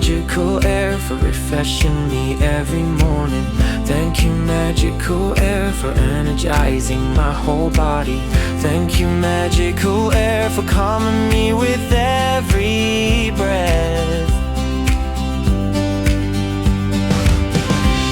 magical air for refreshing me every morning. Thank you, magical air, for energizing my whole body. Thank you, magical air, for calming me with every breath.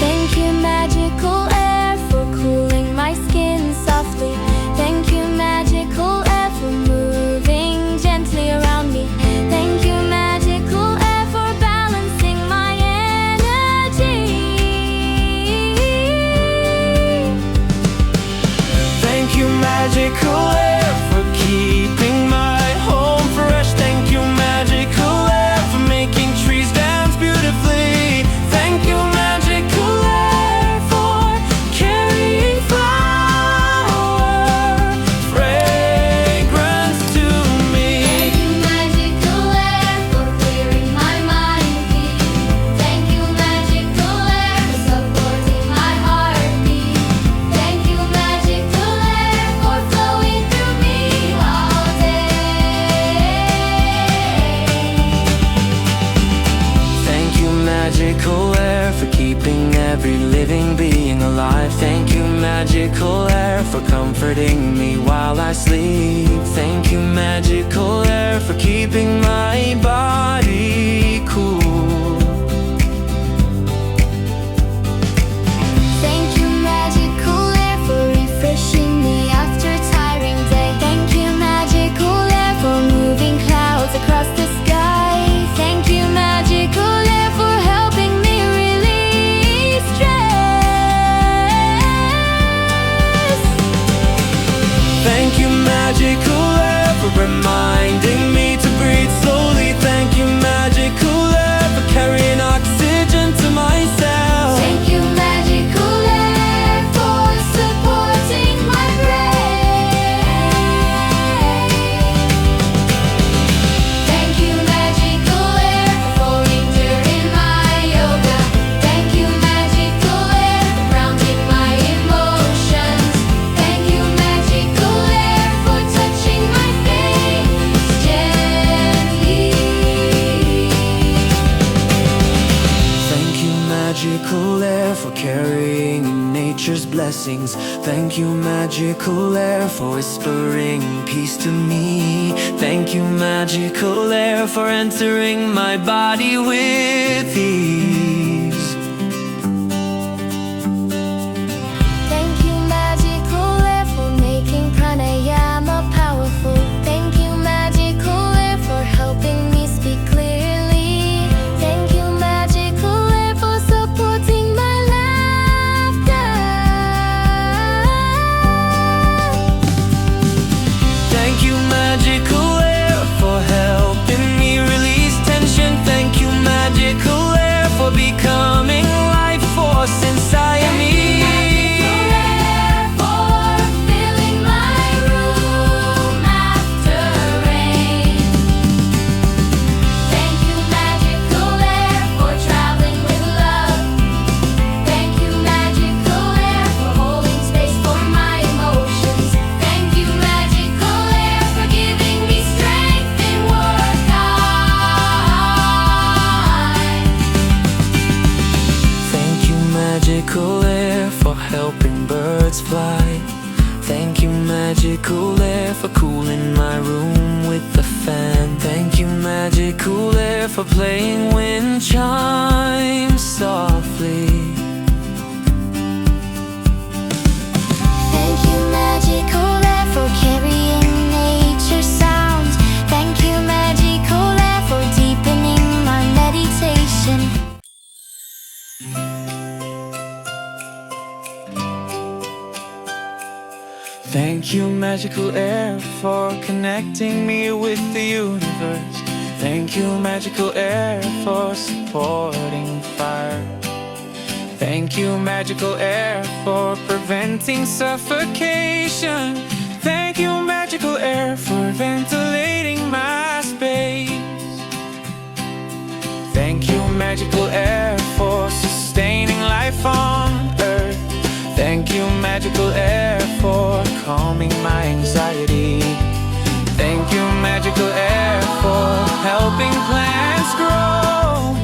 Thank you, magical air, for cooling my skin softly. Thank you, magical air, for moving gently around me. Thank you, magical air, for balancing my energy. Thank you, magical air, for keeping my home fresh. Thank you, magical air, for making trees dance beautifully. Thank you, magical air, for carrying flower fragrance to me. Thank you, magical air, for clearing my mind. Thank you, magical air, for supporting my heartbeat. Thank you, magical air, for flowing through me all day. Thank you, magical air, for keeping every living being alive. Thank you, magical air, for comforting me while I sleep. Thank you, magical air, for keeping my body cool. Thank you, magical air, for refreshing me after a tiring day. Thank you, magical air, for moving clouds across the sky. Thank you, magical air, for helping me release stress. Thank you, magical air, for reminding me to breathe slowly. Thank you, magical air, for carrying oxygen to my cells. Thank you, magical air, for supporting my brain. Thank you, magical air, for flowing during my yoga. Thank you, magical air, for grounding my emotions. Thank you, magical air, for touching my face gently. Thank you, magical air, for carrying nature's blessings. Thank you, magical air, for whispering peace to me. Thank you, magical air, for entering my body with ease. Thank you, magical air, for making pranayama powerful. Thank you, magical air, for helping me speak clearly. Thank you, magical air, for supporting my laughter. Thank you, magical air, for helping me release tension. Thank you, magical air, for becoming life force inside me. For filling my room after rain. Thank you, magical air, for traveling with love. Thank you, magical air, for holding space for my emotions. Thank you, magical air, for giving me strength in work hard. Thank you, magical air, for helping birds fly. Thank you, magical air, for cooling my room with the fan. Thank you, magical air, for playing wind chimes softly. Thank you, magical air, for carrying nature's sounds. Thank you, magical air, for deepening my meditation. Thank you, magical air, for connecting me with the universe. Thank you, magical air, for supporting fire. Thank you, magical air, for preventing suffocation. Thank you, magical air, for ventilating my space. Thank you, magical air, for sustaining life on earth. Thank you, magical air, for calming my anxiety. Thank you, magical air, for helping plants grow.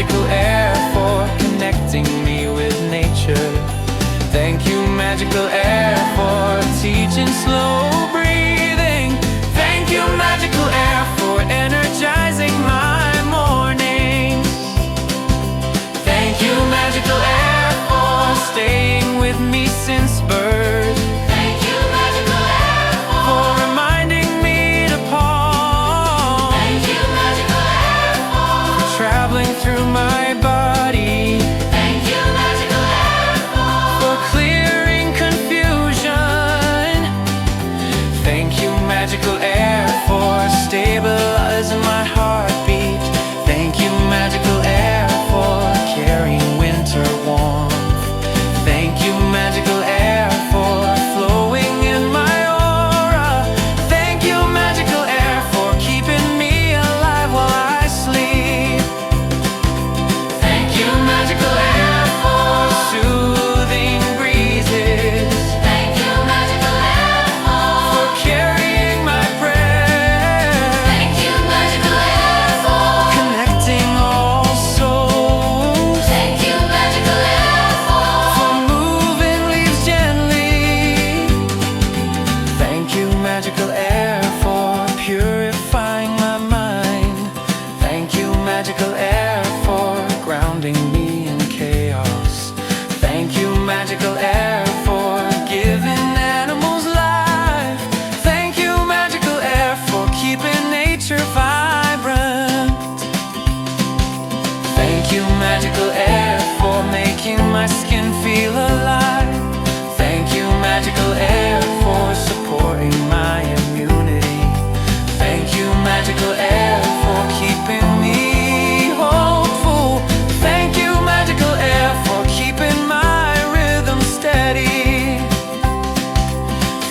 magical air for connecting me with nature. Thank you, magical air, for teaching slow breathing. Thank you, magical air, for energizing my mornings. Thank you, magical air, for staying with me since birth. Thank you, magical air, For reminding me to pause. thank you, magical air, Traveling through my body. thank you, magical air, For clearing confusion. Thank you, magical air, for stabilizing my heartbeat. Thank you, magical air, for carrying winter warmth. Thank you, magical air, for flowing in my aura. Thank you, magical air, for keeping me alive while I sleep. Thank you, magical air, for soothing breezes. thank you, magical air, For carrying my breath. thank you, magical air, Connecting all souls. thank you, magical air, For moving leaves gently. Thank you, magical air, for purifying my mind. Thank you, magical air, for grounding me in chaos. Thank you, magical air, for giving animals life. Thank you, magical air, for keeping nature vibrant. Thank you, magical air, for making my skin feel alive. Thank you, magical air, for supporting my immunity. Thank you, magical air, for keeping me hopeful. Thank you, magical air, for keeping my rhythm steady.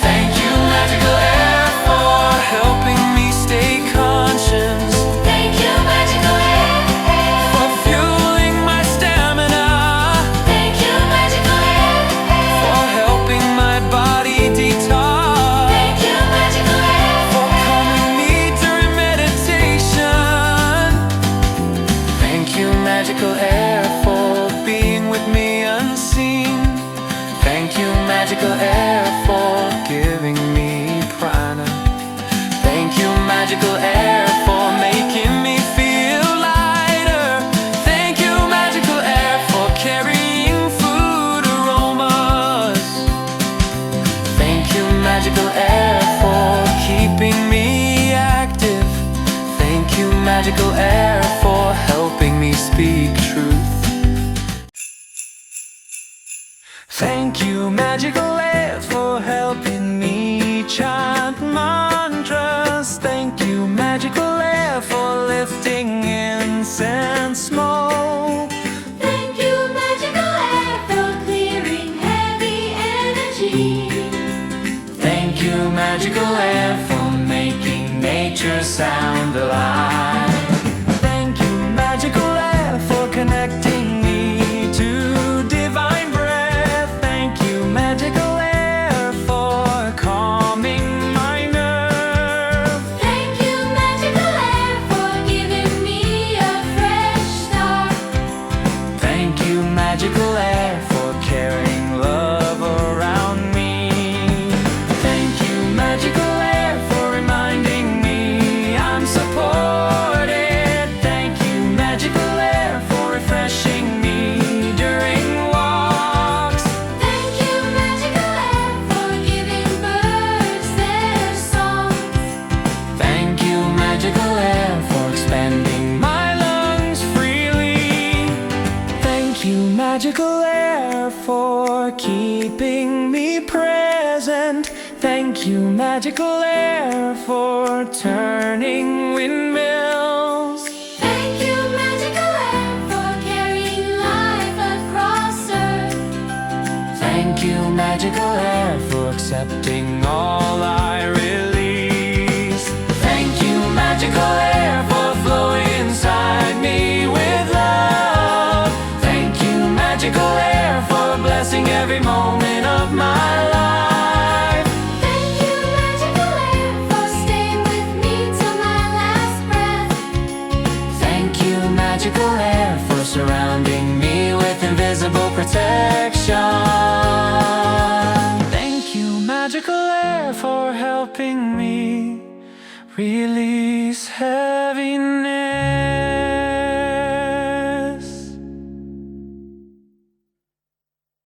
Thank you, magical air, for helping me stay conscious. thank you, magical air, For fueling my stamina. thank you, magical air, For helping my body detox. thank you, magical air, For calming me during meditation. Thank you, magical air, for being with me unseen. Thank you, magical air, for giving me prana. Thank you, magical air, for making me feel lighter. Thank you, magical air, for carrying food aromas. Thank you, magical air, for keeping me active. Thank you, magical air, for helping me speak truth. Thank you, magical air, for helping me chant mantras. Thank you, magical air, for lifting incense smoke. thank you, magical air, for clearing heavy energy. Thank you, magical air, for making nature sound alive. Thank you, magical air, for connecting me to divine breath. Thank you, magical air, for calming my nerve. Thank you, magical air, for giving me a fresh start. Thank you, magical air, for carrying love around me. Thank you, magical air, for reminding me I'm supported. Thank you, magical air, for refreshing me during walks. Thank you, magical air, for giving birds their songs. Thank you, magical air, for expanding my lungs freely. Thank you, magical air, for keeping me present. Thank you, magical air, for turning windmills. Thank you, magical air, for carrying life across earth. Thank you, magical air, for accepting all I release. Thank you, magical air, for flowing inside me with love. Thank you, magical air, for blessing every moment of my life. Thank you, magical air, for staying with me till my helping me release heaviness.